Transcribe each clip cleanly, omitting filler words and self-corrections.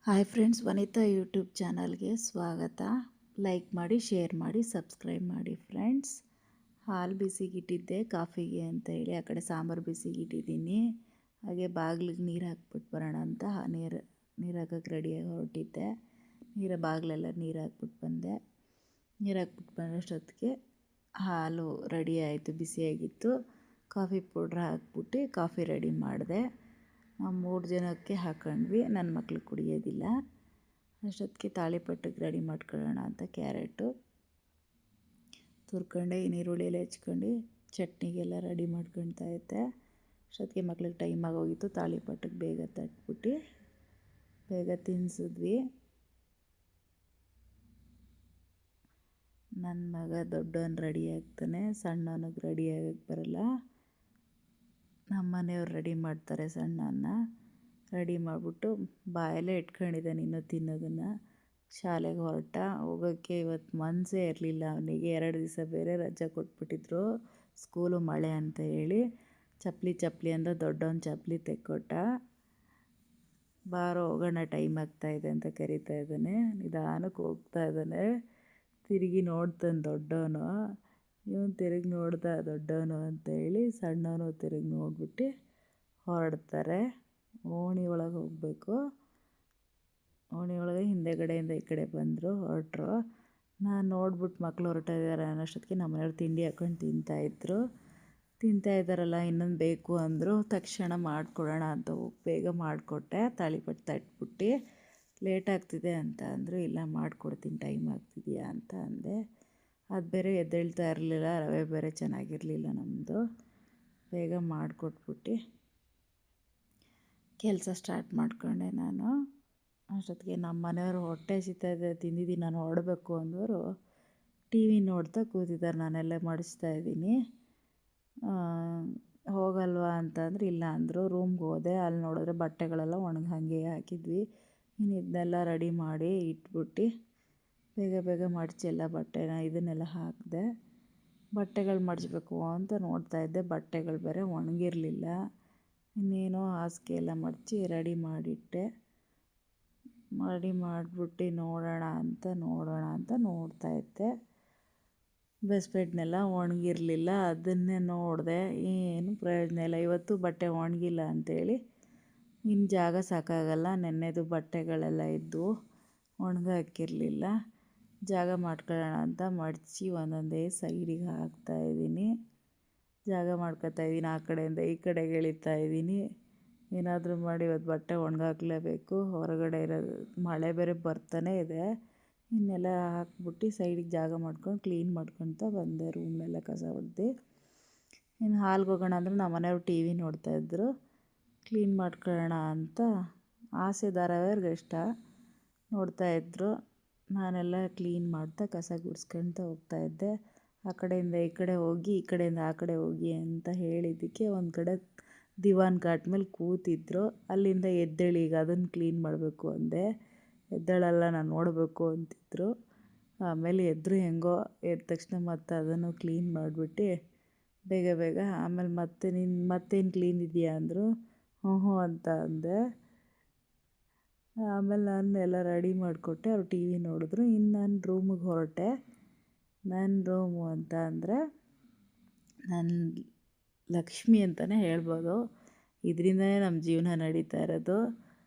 Hi friends, ವನಿತಾ YouTube ಚಾನಲ್ಗೆ ಸ್ವಾಗತ. Like ಮಾಡಿ, ಶೇರ್ ಮಾಡಿ, ಸಬ್ಸ್ಕ್ರೈಬ್ ಮಾಡಿ ಫ್ರೆಂಡ್ಸ್. ಹಾಲು ಬಿಸಿಗಿಟ್ಟಿದ್ದೆ ಕಾಫಿಗೆ ಅಂತ ಹೇಳಿ. ಆ ಕಡೆ ಸಾಂಬಾರು ಬಿಸಿಗಿಟ್ಟಿದ್ದೀನಿ. ಹಾಗೆ ಬಾಗಿಲಿಗೆ ನೀರು ಹಾಕ್ಬಿಟ್ಟು ಬರೋಣ ಅಂತ ನೀರು ಹಾಕಕ್ಕೆ ರೆಡಿಯಾಗಿ ಹೊರಟಿದ್ದೆ. ಬಾಗಿಲೆಲ್ಲ ನೀರು ಹಾಕ್ಬಿಟ್ಟು ಬಂದೆ. ನೀರು ಹಾಕ್ಬಿಟ್ಟು ಬರೋಷ್ಟೊತ್ತಿಗೆ ಹಾಲು ರೆಡಿ ಆಯಿತು, ಬಿಸಿಯಾಗಿತ್ತು. ಕಾಫಿ ಪೌಡ್ರ್ ಹಾಕ್ಬಿಟ್ಟು ಕಾಫಿ ರೆಡಿ ಮಾಡಿದೆ. ನಾವು 3 ಜನಕ್ಕೆ ಹಾಕೊಂಡ್ವಿ, ನನ್ನ ಮಕ್ಳು ಕುಡಿಯೋದಿಲ್ಲ. ಅಷ್ಟೊತ್ತಿಗೆ ತಾಳಿಪಟ್ಟಿಗೆ ರೆಡಿ ಮಾಡ್ಕೊಳ್ಳೋಣ ಅಂತ ಕ್ಯಾರೆಟು ತುರ್ಕೊಂಡು ಈರುಳ್ಳಿ ಎಲ್ಲ ಹೆಚ್ಕೊಂಡು ಚಟ್ನಿಗೆಲ್ಲ ರೆಡಿ ಮಾಡ್ಕೊಳ್ತಾ ಇದ್ದೆ. ಅಷ್ಟೊತ್ತಿಗೆ ಮಕ್ಳಿಗೆ ಟೈಮ್ ಆಗೋಗಿತ್ತು. ತಾಳಿಪಟ್ಟಿಗೆ ಬೇಗ ತಟ್ಬಿಟ್ಟು ಬೇಗ ತಿನ್ನಿಸಿದ್ವಿ. ನನ್ನ ಮಗ ದೊಡ್ಡವನು ರೆಡಿ ಆಗ್ತಾನೆ, ಸಣ್ಣವನಿಗೆ ರೆಡಿ ಆಗಕ್ಕೆ ಬರಲ್ಲ. ನಮ್ಮ ಮನೆಯವ್ರು ರೆಡಿ ಮಾಡ್ತಾರೆ ಸಣ್ಣನ್ನ. ರೆಡಿ ಮಾಡಿಬಿಟ್ಟು ಬಾಯಲ್ಲೇ ಇಟ್ಕೊಂಡಿದ್ದಾನೆ ಇನ್ನೂ ತಿನ್ನೋದನ್ನು. ಶಾಲೆಗೆ ಹೊರಟ. ಹೋಗೋಕ್ಕೆ ಇವತ್ತು ಮನಸ್ಸೇ ಇರಲಿಲ್ಲ ಅವನಿಗೆ. 2 ದಿವಸ ಬೇರೆ ರಜೆ ಕೊಟ್ಬಿಟ್ಟಿದ್ರು, ಸ್ಕೂಲು ಮಳೆ ಅಂತ ಹೇಳಿ. ಚಪ್ಪಲಿ ಅಂದ ದೊಡ್ಡವನು ಚಪ್ಪಲಿ ತೆಕ್ಕೊಟ್ಟ. ಬಾರೋ ಹೋಗೋಣ, ಟೈಮ್ ಆಗ್ತಾಯಿದೆ ಅಂತ ಕರಿತಾ ಇದ್ದಾನೆ. ನಿಧಾನಕ್ಕೆ ಹೋಗ್ತಾ ಇದ್ದಾನೆ. ತಿರುಗಿ ನೋಡ್ತಾನೆ ದೊಡ್ಡವನು. ಇವನು ತಿರುಗಿ ನೋಡ್ದ ದೊಡ್ಡವನು ಅಂತ ಹೇಳಿ. ಸಣ್ಣವನು ತಿರುಗಿ ನೋಡ್ಬಿಟ್ಟು ಹೊರಡ್ತಾರೆ. ಓಣಿ ಒಳಗೆ ಹೋಗಬೇಕು. ಓಣಿ ಒಳಗೆ ಹಿಂದೆಗಡೆಯಿಂದ ಈ ಕಡೆ ಬಂದರು, ಹೊರಟ್ರು. ನಾನು ನೋಡ್ಬಿಟ್ಟು ಮಕ್ಳು ಹೊರಟಿದ್ದಾರೆ ಅನ್ನೋಷ್ಟೊತ್ತಿಗೆ ನಮ್ಮ ಮನೆಯವ್ರು ತಿಂಡಿ ಹಾಕ್ಕೊಂಡು ತಿಂತಾ ಇದ್ದಾರಲ್ಲ, ಇನ್ನೊಂದು ಬೇಕು ಅಂದರು. ತಕ್ಷಣ ಮಾಡಿಕೊಡೋಣ ಅಂತ ಹೋಗಿ ಬೇಗ ಮಾಡಿಕೊಟ್ಟೆ. ತಾಳಿಪಟ್ಟು ತಟ್ಬಿಟ್ಟು. ಲೇಟ್ ಆಗ್ತಿದೆ ಅಂತ ಅಂದರು. ಇಲ್ಲ ಮಾಡಿಕೊಡ್ತೀನಿ, ಟೈಮ್ ಆಗ್ತಿದೆಯಾ ಅಂತ ಅಂದೆ. ಅದು ಬೇರೆ ಎದ್ದೇಳ್ತಾ ಇರಲಿಲ್ಲ, ರವೆ ಬೇರೆ ಚೆನ್ನಾಗಿರಲಿಲ್ಲ ನಮ್ಮದು. ಬೇಗ ಮಾಡಿಕೊಟ್ಬಿಟ್ಟು ಕೆಲಸ ಸ್ಟಾರ್ಟ್ ಮಾಡಿಕೊಂಡೆ ನಾನು. ಅಷ್ಟೊತ್ತಿಗೆ ನಮ್ಮ ಮನೆಯವರು ಹೊಟ್ಟೆ ಹಸಿತಾಯಿದೆ, ತಿಂದಿದ್ದೀನಿ, ನಾನು ಹೊರಡಬೇಕು ಅಂದವರು ಟಿ ವಿ ನೋಡ್ತಾ ಕೂತಿದ್ದಾರೆ. ನಾನೆಲ್ಲ ಮಾಡಿಸ್ತಾ ಇದ್ದೀನಿ. ಹೋಗಲ್ವಾ ಅಂತಂದ್ರೆ ಇಲ್ಲ ಅಂದರು. ರೂಮ್ಗೆ ಹೋದೆ. ಅಲ್ಲಿ ನೋಡಿದ್ರೆ ಬಟ್ಟೆಗಳೆಲ್ಲ ಒಣಗಿ ಹಾಗೆ ಹಾಕಿದ್ವಿ. ಇನ್ನು ಇದನ್ನೆಲ್ಲ ರೆಡಿ ಮಾಡಿ ಇಟ್ಬಿಟ್ಟು ಬೇಗ ಮಡಚಿ ಎಲ್ಲ ಬಟ್ಟೆನ ಇದನ್ನೆಲ್ಲ ಹಾಕಿದೆ. ಬಟ್ಟೆಗಳು ಮಡಚಬೇಕು ಅಂತ ನೋಡ್ತಾಯಿದ್ದೆ. ಬಟ್ಟೆಗಳು ಬೇರೆ ಒಣಗಿರಲಿಲ್ಲ. ಇನ್ನೇನೋ ಹಾಸಿಗೆ ಎಲ್ಲ ಮಡಚಿ ರೆಡಿ ಮಾಡಿಬಿಟ್ಟು ನೋಡೋಣ ಅಂತ ನೋಡ್ತಾಯಿದ್ದೆ. ಬೆಡ್ನೆಲ್ಲ ಒಣಗಿರಲಿಲ್ಲ. ಅದನ್ನೇ ನೋಡಿದೆ, ಏನು ಪ್ರಯೋಜನ ಇಲ್ಲ. ಇವತ್ತು ಬಟ್ಟೆ ಒಣಗಿಲ್ಲ ಅಂಥೇಳಿ ಇನ್ನು ಜಾಗ ಸಾಕಾಗಲ್ಲ. ನೆನ್ನೆದು ಬಟ್ಟೆಗಳೆಲ್ಲ ಇದ್ದವು, ಒಣಗಾಕಿರಲಿಲ್ಲ. ಜಾಗ ಮಾಡ್ಕೊಳ್ಳೋಣ ಅಂತ ಮಡಚಿ ಒಂದೊಂದೇ ಸೈಡಿಗೆ ಹಾಕ್ತಾಯಿದ್ದೀನಿ. ಜಾಗ ಮಾಡ್ಕೊತಾಯಿದ್ದೀನಿ. ಆ ಕಡೆಯಿಂದ ಈ ಕಡೆಗೆ ಎಳಿತಾಯಿದ್ದೀನಿ. ಏನಾದರೂ ಮಾಡಿ ಇವತ್ತು ಬಟ್ಟೆ ಒಣಗಾಕಲೇಬೇಕು. ಹೊರಗಡೆ ಇರೋದು ಮಳೆ ಬೇರೆ ಬರ್ತಾನೆ ಇದೆ. ಇನ್ನೆಲ್ಲ ಹಾಕ್ಬಿಟ್ಟು ಸೈಡಿಗೆ ಜಾಗ ಮಾಡ್ಕೊಂಡು ಕ್ಲೀನ್ ಮಾಡ್ಕೊತ ಬಂದೆ. ರೂಮ್ನೆಲ್ಲ ಕಸ ಹೊಡೆದು ಇನ್ನು ಹಾಲ್ಗೆ ಹೋಗೋಣ ಅಂದ್ರೆ ನಮ್ಮ ಮನೆಯವ್ರು ಟಿ ವಿ ನೋಡ್ತಾಯಿದ್ರು. ಕ್ಲೀನ್ ಮಾಡ್ಕೊಳ್ಳೋಣ ಅಂತ ಆಸೆ ಧಾರಾವಾಹಿಗೆ ಇಷ್ಟ ನೋಡ್ತಾಯಿದ್ರು. ನಾನೆಲ್ಲ ಕ್ಲೀನ್ ಮಾಡ್ತಾ ಕಸ ಗುಡಿಸ್ಕೊಳ್ತಾ ಹೋಗ್ತಾಯಿದ್ದೆ. ಆ ಕಡೆಯಿಂದ ಈ ಕಡೆ ಹೋಗಿ, ಈ ಕಡೆಯಿಂದ ಆ ಕಡೆ ಹೋಗಿ ಅಂತ ಹೇಳಿದ್ದಕ್ಕೆ ಒಂದು ಕಡೆ ದಿವಾನ್ ಕಾಟ್ ಮೇಲೆ ಕೂತಿದ್ರು. ಅಲ್ಲಿಂದ ಎದ್ದೇಳಿ ಈಗ ಅದನ್ನು ಕ್ಲೀನ್ ಮಾಡಬೇಕು ಅಂದೆ. ಎದ್ದೇಳಲ್ಲ, ನಾನು ನೋಡಬೇಕು ಅಂತಿದ್ರು. ಆಮೇಲೆ ಎದ್ರು. ಹೆಂಗೋ ಎದ್ದ ತಕ್ಷಣ ಮತ್ತೆ ಅದನ್ನು ಕ್ಲೀನ್ ಮಾಡಿಬಿಟ್ಟು ಬೇಗ ಆಮೇಲೆ ಮತ್ತೇನು ಕ್ಲೀನ್ ಇದೆಯಾ ಅಂದರು. ಹ್ಞೂ ಅಂತ ಅಂದೆ. ಆಮೇಲೆ ನಾನು ಎಲ್ಲ ರೆಡಿ ಮಾಡಿಕೊಟ್ಟೆ. ಅವ್ರು ಟಿ ವಿ ನೋಡಿದ್ರು. ಇನ್ನು ನಾನು ರೂಮಿಗೆ ಹೊರಟೆ. ನನ್ನ ರೂಮು ಅಂತ ಅಂದರೆ ನನ್ನ ಲಕ್ಷ್ಮಿ ಅಂತಲೇ ಹೇಳ್ಬೋದು. ಇದರಿಂದನೇ ನಮ್ಮ ಜೀವನ ನಡೀತಾ ಇರೋದು.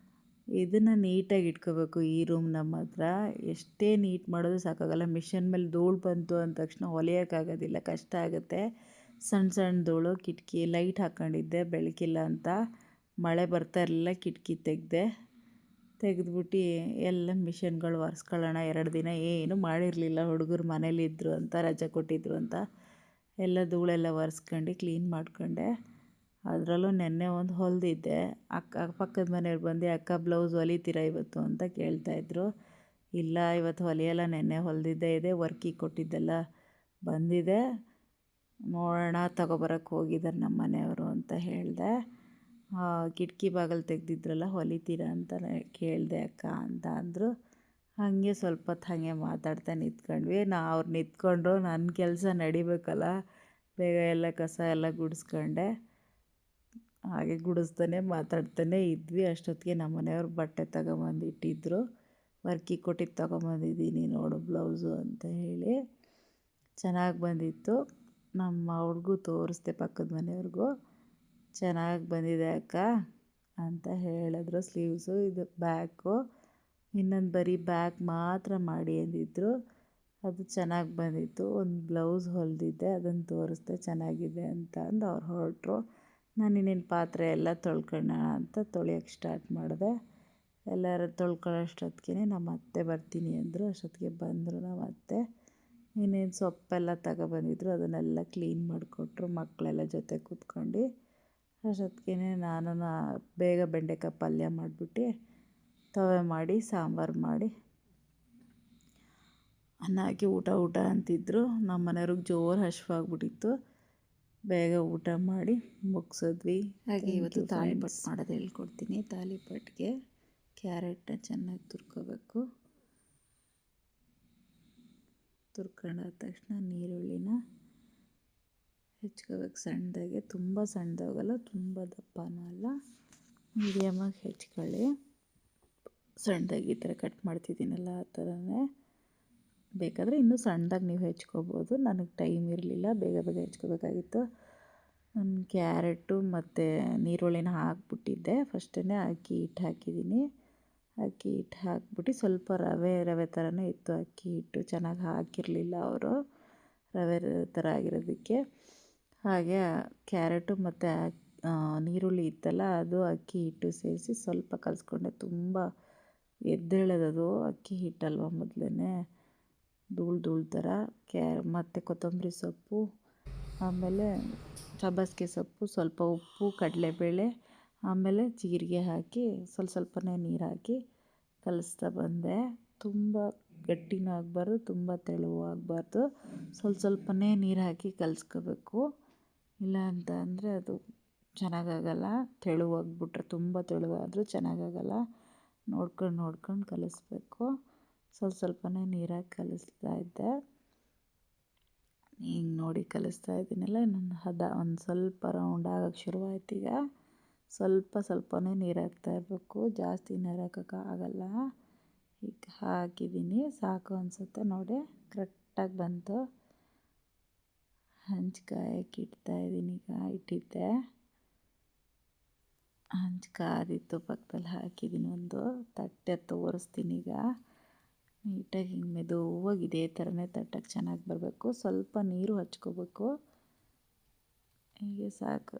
ಇದನ್ನು ನೀಟಾಗಿ ಇಟ್ಕೋಬೇಕು. ಈ ರೂಮ್ ನಮ್ಮ ಹತ್ರ ಎಷ್ಟೇ ನೀಟ್ ಮಾಡೋದು ಸಾಕಾಗಲ್ಲ. ಮಿಷನ್ ಮೇಲೆ ಧೂಳು ಬಂತು ಅಂದ ತಕ್ಷಣ ಹೊಲಿಯೋಕ್ಕಾಗೋದಿಲ್ಲ, ಕಷ್ಟ ಆಗುತ್ತೆ. ಸಣ್ಣ ಧೂಳು. ಕಿಟಕಿ ಲೈಟ್ ಹಾಕ್ಕೊಂಡಿದ್ದೆ, ಬೆಳಕಿಲ್ಲ ಅಂತ. ಮಳೆ ಬರ್ತಾ ಇರಲಿಲ್ಲ. ಕಿಟಕಿ ತೆಗೆದ್ಬಿಟ್ಟು ಎಲ್ಲ ಮಿಷನ್ಗಳು ಒರೆಸ್ಕೊಳ್ಳೋಣ. 2 ದಿನ ಏನು ಮಾಡಿರಲಿಲ್ಲ. ಹುಡುಗರು ಮನೇಲಿದ್ದರು ಅಂತ, ರಜೆ ಕೊಟ್ಟಿದ್ರು ಅಂತ ಎಲ್ಲ ಧೂಳೆಲ್ಲ ಒರೆಸ್ಕೊಂಡು ಕ್ಲೀನ್ ಮಾಡ್ಕೊಂಡೆ. ಅದರಲ್ಲೂ ನೆನ್ನೆ ಒಂದು ಹೊಲಿದಿದ್ದೆ. ಪಕ್ಕದ ಮನೆಯವ್ರು ಬಂದು, ಅಕ್ಕ ಬ್ಲೌಸ್ ಹೊಲಿತೀರಾ ಇವತ್ತು ಅಂತ ಕೇಳ್ತಾಯಿದ್ರು. ಇಲ್ಲ ಇವತ್ತು ಹೊಲಿಯಲ್ಲ, ನೆನ್ನೆ ಹೊಲಿದಿದ್ದೇ ಇದೆ, ವರ್ಕಿಗೆ ಕೊಟ್ಟಿದ್ದೆಲ್ಲ ಬಂದಿದೆ, ನೋಡೋಣ ತಗೊಬರಕ್ಕೆ ಹೋಗಿದ್ದಾರೆ ನಮ್ಮ ಮನೆಯವರು ಅಂತ ಹೇಳಿದೆ. ಕಿಟಕಿ ಬಾಗಿಲು ತೆಗೆದಿದ್ರಲ್ಲ, ಹೊಲಿತೀರಾ ಅಂತ ಕೇಳಿದೆ ಅಕ್ಕ ಅಂತ ಅಂದರು. ಹಾಗೆ ಸ್ವಲ್ಪ ಹೊತ್ತು ಹಾಗೆ ಮಾತಾಡ್ತಾ ನಿಂತ್ಕೊಂಡ್ವಿ. ಅವ್ರು ನಿಂತ್ಕೊಂಡ್ರು, ನನ್ನ ಕೆಲಸ ನಡಿಬೇಕಲ್ಲ. ಬೇಗ ಎಲ್ಲ ಕಸ ಎಲ್ಲ ಗುಡಿಸ್ಕೊಂಡೆ. ಹಾಗೆ ಗುಡಿಸ್ತಾನೆ ಮಾತಾಡ್ತಾನೆ ಇದ್ವಿ. ಅಷ್ಟೊತ್ತಿಗೆ ನಮ್ಮ ಮನೆಯವ್ರು ಬಟ್ಟೆ ತಗೊಂಬಂದು ಇಟ್ಟಿದ್ರು. ವರ್ಕಿಗೆ ಕೊಟ್ಟಿದ್ದು ತೊಗೊಂಬಂದಿದ್ದೀನಿ ನೋಡು ಬ್ಲೌಸು ಅಂತ ಹೇಳಿ. ಚೆನ್ನಾಗಿ ಬಂದಿತ್ತು. ನಮ್ಮ ಅವ್ರಿಗೂ ತೋರಿಸ್ದೆ, ಪಕ್ಕದ ಮನೆಯವ್ರಿಗೂ. ಚೆನ್ನಾಗಿ ಬಂದಿದೆ ಅಕ್ಕ ಅಂತ ಹೇಳಿದ್ರು. ಸ್ಲೀವ್ಸು ಇದು ಬ್ಯಾಕು, ಇನ್ನೊಂದು ಬರೀ ಬ್ಯಾಕ್ ಮಾತ್ರ ಮಾಡಿ ಅಂದಿದ್ರು. ಅದು ಚೆನ್ನಾಗಿ ಬಂದಿತ್ತು. ಒಂದು ಬ್ಲೌಸ್ ಹೊಲಿದಿದ್ದೆ, ಅದನ್ನು ತೋರಿಸ್ದೆ ಚೆನ್ನಾಗಿದೆ ಅಂತ ಅಂದು ಅವ್ರು ಹೊರಟರು. ನಾನು ಇನ್ನೇನು ಪಾತ್ರೆ ಎಲ್ಲ ತೊಳ್ಕೊಳ್ಳೋಣ ಅಂತ ತೊಳೆಯೋಕ್ಕೆ ಸ್ಟಾರ್ಟ್ ಮಾಡಿದೆ. ಎಲ್ಲರೂ ತೊಳ್ಕೊಳ್ಳೋಷ್ಟೊತ್ತಿಗೆ ನಮ್ಮ ಅತ್ತೆ ಬರ್ತೀನಿ ಅಂದರು. ಅಷ್ಟೊತ್ತಿಗೆ ಬಂದರು ನಮ್ಮ ಅತ್ತೆ. ಇನ್ನೇನು ಸೊಪ್ಪೆಲ್ಲ ತಗೊಬಂದಿದ್ರು, ಅದನ್ನೆಲ್ಲ ಕ್ಲೀನ್ ಮಾಡಿಕೊಟ್ರು ಮಕ್ಕಳೆಲ್ಲ ಜೊತೆ ಕೂತ್ಕೊಂಡು. ಅಷ್ಟೊತ್ತಿಗೆ ನಾನು ಬೇಗ ಬೆಂಡೆಕಾಯಿ ಪಲ್ಯ ಮಾಡಿಬಿಟ್ಟು ತವೆ ಮಾಡಿ ಸಾಂಬಾರು ಮಾಡಿ ಅನ್ನ ಹಾಕಿ ಊಟ ಅಂತಿದ್ರು. ನಮ್ಮ ಮನೆಯವ್ರಿಗೆ ಜೋರು ಹಶ್ವಾಗ್ಬಿಟ್ಟಿತ್ತು. ಬೇಗ ಊಟ ಮಾಡಿ ಮುಗಿಸಿದ್ವಿ. ಹಾಗೆ ಇವತ್ತು ತಾಲಿಪಟ್ಟು ಮಾಡೋದು ಹೇಳ್ಕೊಡ್ತೀನಿ. ತಾಲಿಪಟ್ಟಿಗೆ ಕ್ಯಾರೆಟ್ನ ಚೆನ್ನಾಗಿ ತುರ್ಕೋಬೇಕು. ತುರ್ಕೊಂಡಾದ ತಕ್ಷಣ ನೀರುಳ್ಳಿನ ಹೆಚ್ಕೋಬೇಕು ಸಣ್ಣದಾಗೆ, ತುಂಬ ಸಣ್ಣದಾಗಲ್ಲ, ತುಂಬ ದಪ್ಪನೂ ಅಲ್ಲ, ಮೀಡಿಯಮಾಗಿ ಹೆಚ್ಕೊಳ್ಳಿ. ಸಣ್ಣದಾಗಿ ಈ ಥರ ಕಟ್ ಮಾಡ್ತಿದ್ದೀನಲ್ಲ ಆ ಥರನೇ. ಬೇಕಾದರೆ ಇನ್ನೂ ಸಣ್ಣದಾಗಿ ನೀವು ಹೆಚ್ಕೋಬೋದು. ನನಗೆ ಟೈಮ್ ಇರಲಿಲ್ಲ, ಬೇಗ ಹೆಚ್ಕೋಬೇಕಾಗಿತ್ತು. ನಾನು ಕ್ಯಾರೆಟು ಮತ್ತು ನೀರುಳ್ಳಿನ ಹಾಕ್ಬಿಟ್ಟಿದ್ದೆ. ಫಸ್ಟೇ ಅಕ್ಕಿ ಹಿಟ್ಟು ಹಾಕಿದ್ದೀನಿ. ಅಕ್ಕಿ ಹಿಟ್ಟು ಹಾಕ್ಬಿಟ್ಟು ಸ್ವಲ್ಪ ರವೆ ಥರನೇ ಇತ್ತು ಅಕ್ಕಿ ಹಿಟ್ಟು. ಚೆನ್ನಾಗಿ ಹಾಕಿರಲಿಲ್ಲ ಅವರು, ರವೆ ಥರ ಆಗಿರೋದಕ್ಕೆ. ಹಾಗೆ ಕ್ಯಾರೆಟು ಮತ್ತು ನೀರುಳ್ಳಿ ಇತ್ತಲ್ಲ, ಅದು ಅಕ್ಕಿ ಹಿಟ್ಟು ಸೇರಿಸಿ ಸ್ವಲ್ಪ ಕಲಿಸ್ಕೊಂಡೆ. ತುಂಬ ಎದ್ದೇಳೋದದು ಅಕ್ಕಿ ಹಿಟ್ಟಲ್ವ, ಮೊದಲೇ ಧೂಳು ಥರ. ಮತ್ತು ಕೊತ್ತಂಬರಿ ಸೊಪ್ಪು, ಆಮೇಲೆ ಸಬ್ಬಸಿಗೆ ಸೊಪ್ಪು, ಸ್ವಲ್ಪ ಉಪ್ಪು, ಕಡಲೆಬೇಳೆ, ಆಮೇಲೆ ಜೀರಿಗೆ ಹಾಕಿ ಸ್ವಲ್ಪನೇ ನೀರು ಹಾಕಿ ಕಲಿಸ್ತಾ ಬಂದೆ. ತುಂಬ ಗಟ್ಟಿನೂ ಆಗಬಾರ್ದು, ತುಂಬ ತೆಳುವೂ ಆಗಬಾರ್ದು. ಸ್ವಲ್ಪನೇ ನೀರು ಹಾಕಿ ಕಲಿಸ್ಕೋಬೇಕು. ಇಲ್ಲ ಅಂತ ಅಂದರೆ ಅದು ಚೆನ್ನಾಗಾಗಲ್ಲ. ತೆಳುವಾಗ್ಬಿಟ್ರೆ, ತುಂಬ ತೆಳುವಾದರೂ ಚೆನ್ನಾಗಾಗಲ್ಲ. ನೋಡ್ಕೊಂಡು ಕಲಿಸ್ಬೇಕು. ಸ್ವಲ್ಪನೇ ನೀರಾಗಿ ಕಲಿಸ್ತಾ ಇದ್ದೆ. ಹಿಂಗೆ ನೋಡಿ ಕಲಿಸ್ತಾ ಇದ್ದೀನಲ್ಲ, ಇನ್ನೊಂದು ಹದ ಒಂದು ಸ್ವಲ್ಪ ರೌಂಡ್ ಆಗೋಕ್ಕೆ ಶುರುವಾಯ್ತು. ಈಗ ಸ್ವಲ್ಪನೇ ನೀರು ಹಾಕ್ತಾ ಇರಬೇಕು, ಜಾಸ್ತಿ ನೀರು ಹಾಕೋಕ್ಕಾಗಲ್ಲ. ಈಗ ಹಾಕಿದ್ದೀನಿ, ಸಾಕು ಅನಿಸುತ್ತೆ ನೋಡಿ, ಕರೆಕ್ಟಾಗಿ ಬಂತು. ಹಂಚು ಕಾಯಕ್ಕೆ ಇಡ್ತಾಯಿದ್ದೀನಿ. ಈಗ ಇಟ್ಟಿದ್ದೆ, ಹಂಚು ಕಾದಿತ್ತು, ಪಕ್ಕದಲ್ಲಿ ಹಾಕಿದ್ದೀನಿ. ಒಂದು ತಟ್ಟೆ ತೋರಿಸ್ತೀನಿ. ಈಗ ನೀಟಾಗಿ ಹಿಂಗೆ ಮೆದುವಾಗಿ ಇದೇ ಥರನೇ ತಟ್ಟಕ್ಕೆ ಚೆನ್ನಾಗಿ ಬರಬೇಕು. ಸ್ವಲ್ಪ ನೀರು ಹಚ್ಕೋಬೇಕು. ಹೀಗೆ ಸಾಕು,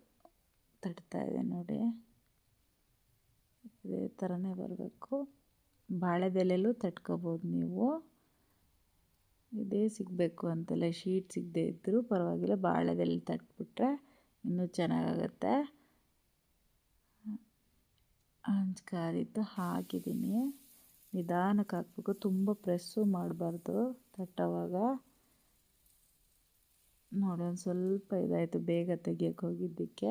ತಟ್ತಾಯಿದೆ ನೋಡಿ, ಇದೇ ಥರನೇ ಬರಬೇಕು. ಬಾಳೆದೆಲೆಯಲ್ಲೂ ತಟ್ಕೋಬೋದು ನೀವು, ಇದೇ ಸಿಗಬೇಕು ಅಂತೆಲ್ಲ ಶೀಟ್ ಸಿಗದೆ ಇದ್ದರೂ ಪರವಾಗಿಲ್ಲ, ಬಾಳೆದೆಲೆ ತಟ್ಬಿಟ್ರೆ ಇನ್ನೂ ಚೆನ್ನಾಗಾಗತ್ತೆ. ಹಂಚು ಕಾದಿತ್ತು, ಹಾಕಿದ್ದೀನಿ. ನಿಧಾನಕ್ಕೆ ಹಾಕಬೇಕು, ತುಂಬ ಪ್ರೆಸ್ಸು ಮಾಡಬಾರ್ದು ತಟ್ಟೋವಾಗ. ನೋಡಿ, ಒಂದು ಸ್ವಲ್ಪ ಇದಾಯಿತು ಬೇಗ ತೆಗಿಯೋಕ್ಕೆ ಹೋಗಿದ್ದಕ್ಕೆ.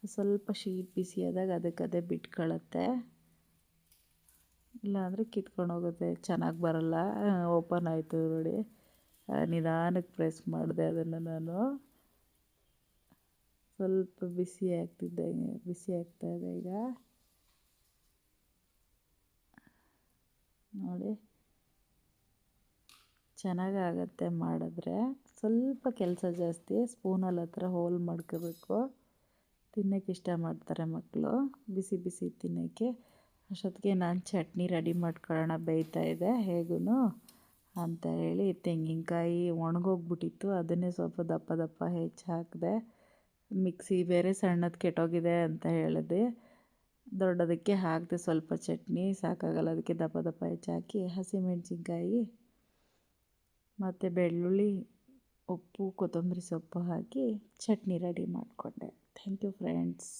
ಸ್ವಲ್ಪ ಶೀಟ್ ಬಿಸಿಯಾದಾಗ ಅದಕ್ಕದೇ ಬಿಟ್ಕೊಳ್ಳುತ್ತೆ, ಇಲ್ಲಾಂದರೆ ಕಿತ್ಕೊಂಡು ಹೋಗುತ್ತೆ, ಚೆನ್ನಾಗಿ ಬರಲ್ಲ. ಓಪನ್ ಆಯಿತು ನೋಡಿ, ನಿಧಾನಕ್ಕೆ ಪ್ರೆಸ್ ಮಾಡಿದೆ ಅದನ್ನು. ನಾನು ಸ್ವಲ್ಪ ಬಿಸಿ ಆಗ್ತಾಯಿದೆ ಈಗ ನೋಡಿ, ಚೆನ್ನಾಗಾಗತ್ತೆ ಮಾಡಿದ್ರೆ. ಸ್ವಲ್ಪ ಕೆಲಸ ಜಾಸ್ತಿ, ಸ್ಪೂನಲ್ಲಿ ಹತ್ರ ಹೋಲ್ ಮಾಡ್ಕೋಬೇಕು. ತಿನ್ನೋಕ್ಕೆ ಇಷ್ಟ ಮಾಡ್ತಾರೆ ಮಕ್ಕಳು, ಬಿಸಿ ತಿನ್ನೋಕ್ಕೆ. ಅಷ್ಟೊತ್ತಿಗೆ ನಾನು ಚಟ್ನಿ ರೆಡಿ ಮಾಡ್ಕೊಳ್ಳೋಣ ಬೇಯ್ತಾಯಿದೆ ಹೇಗೂ ಅಂತ ಹೇಳಿ. ತೆಂಗಿನಕಾಯಿ ಒಣಗೋಗ್ಬಿಟ್ಟಿತ್ತು, ಅದನ್ನೇ ಸ್ವಲ್ಪ ದಪ್ಪ ಹೆಚ್ಚಿ ಹಾಕಿದೆ. ಮಿಕ್ಸಿ ಬೇರೆ ಸಣ್ಣದು ಕೆಟ್ಟೋಗಿದೆ ಅಂತ ಹೇಳಿದೆ, ದೊಡ್ಡದಕ್ಕೆ ಹಾಕಿದೆ. ಸ್ವಲ್ಪ ಚಟ್ನಿ ಸಾಕಾಗಲ್ಲ, ಅದಕ್ಕೆ ದಪ್ಪ ಹೆಚ್ಚಿ ಹಾಕಿ ಹಸಿಮೆಣಸಿನ್ಕಾಯಿ ಮತ್ತು ಬೆಳ್ಳುಳ್ಳಿ, ಉಪ್ಪು, ಕೊತ್ತಂಬರಿ ಸೊಪ್ಪು ಹಾಕಿ ಚಟ್ನಿ ರೆಡಿ ಮಾಡಿಕೊಂಡೆ. Thank you friends.